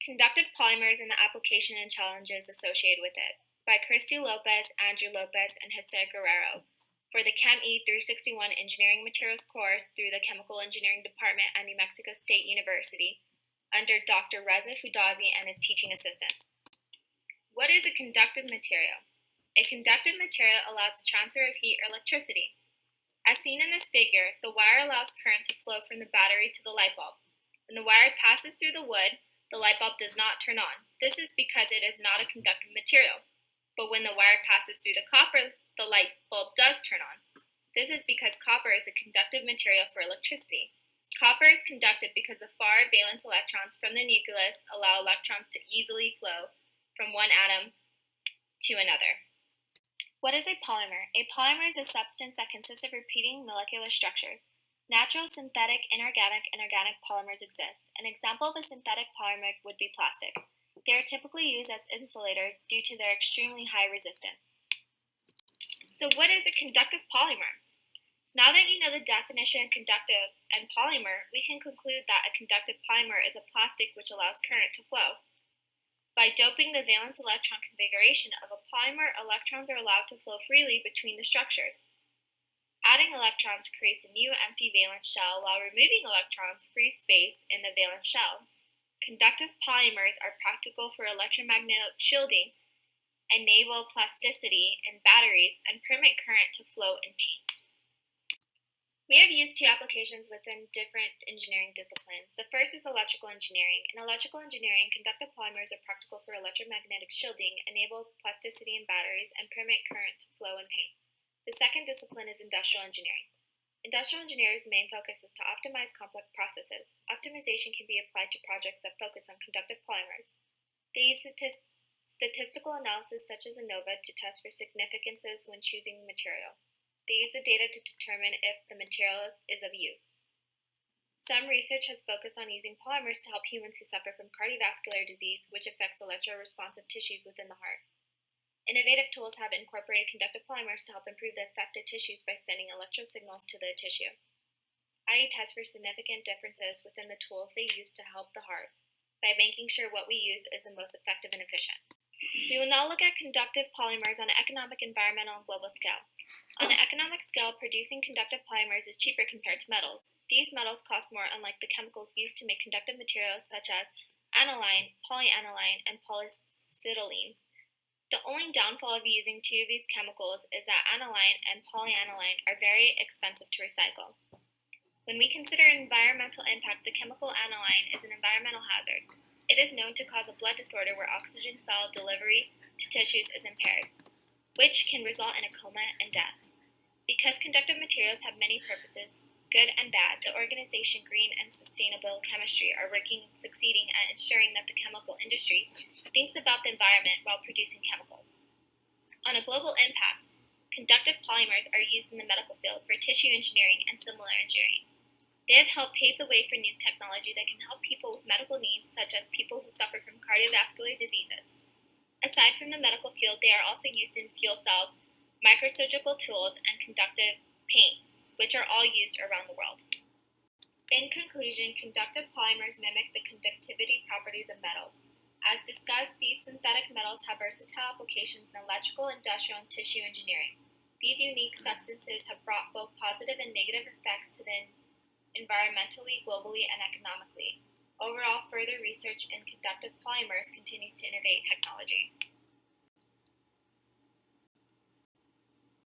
Conductive Polymers and the Application and Challenges Associated with It by Christy Lopez, Andrew Lopez, and Reza Guerrero for the CHME 361 Engineering Materials course through the Chemical Engineering Department at New Mexico State University under Dr. Reza Foudazi and his teaching assistants. What is a conductive material? A conductive material allows the transfer of heat or electricity. As seen in this figure, the wire allows current to flow from the battery to the light bulb. When the wire passes through the wood, the light bulb does not turn on. This is because it is not a conductive material. But when the wire passes through the copper, the light bulb does turn on. This is because copper is a conductive material for electricity. Copper is conductive because the far valence electrons from the nucleus allow electrons to easily flow from one atom to another. What is a polymer? A polymer is a substance that consists of repeating molecular structures. Natural, synthetic, inorganic, and organic polymers exist. An example of a synthetic polymer would be plastic. They are typically used as insulators due to their extremely high resistance. So what is a conductive polymer? Now that you know the definition of conductive and polymer, we can conclude that a conductive polymer is a plastic which allows current to flow. By doping the valence electron configuration of a polymer, electrons are allowed to flow freely between the structures. Adding electrons creates a new empty valence shell, while removing electrons frees space in the valence shell. Conductive polymers are practical for electromagnetic shielding, enable plasticity in batteries, and permit current to flow in paint. We have used two applications within different engineering disciplines. The first is electrical engineering. In electrical engineering, conductive polymers are practical for electromagnetic shielding, enable plasticity in batteries, and permit current to flow in paint. The second discipline is industrial engineering. Industrial engineers' main focus is to optimize complex processes. Optimization can be applied to projects that focus on conductive polymers. They use statistical analysis such as ANOVA to test for significances when choosing the material. They use the data to determine if the material is of use. Some research has focused on using polymers to help humans who suffer from cardiovascular disease, which affects electroresponsive tissues within the heart. Innovative tools have incorporated conductive polymers to help improve the affected tissues by sending electro signals to the tissue. IE tests for significant differences within the tools they use to help the heart by making sure what we use is the most effective and efficient. We will now look at conductive polymers on an economic, environmental, and global scale. On an economic scale, producing conductive polymers is cheaper compared to metals. These metals cost more, unlike the chemicals used to make conductive materials such as aniline, polyaniline, and polyacetylene. The only downfall of using two of these chemicals is that aniline and polyaniline are very expensive to recycle. When we consider environmental impact, the chemical aniline is an environmental hazard. It is known to cause a blood disorder where oxygen cell delivery to tissues is impaired, which can result in a coma and death. Because conductive materials have many purposes, good and bad, the organization Green and Sustainable Chemistry are succeeding at ensuring that the chemical industry thinks about the environment while producing chemicals. On a global impact, conductive polymers are used in the medical field for tissue engineering and similar engineering. They have helped pave the way for new technology that can help people with medical needs, such as people who suffer from cardiovascular diseases. Aside from the medical field, they are also used in fuel cells, microsurgical tools, and conductive paints, which are all used around the world. In conclusion, conductive polymers mimic the conductivity properties of metals. As discussed, these synthetic metals have versatile applications in electrical, industrial, and tissue engineering. These unique substances have brought both positive and negative effects to the environmentally, globally, and economically. Overall, further research in conductive polymers continues to innovate technology.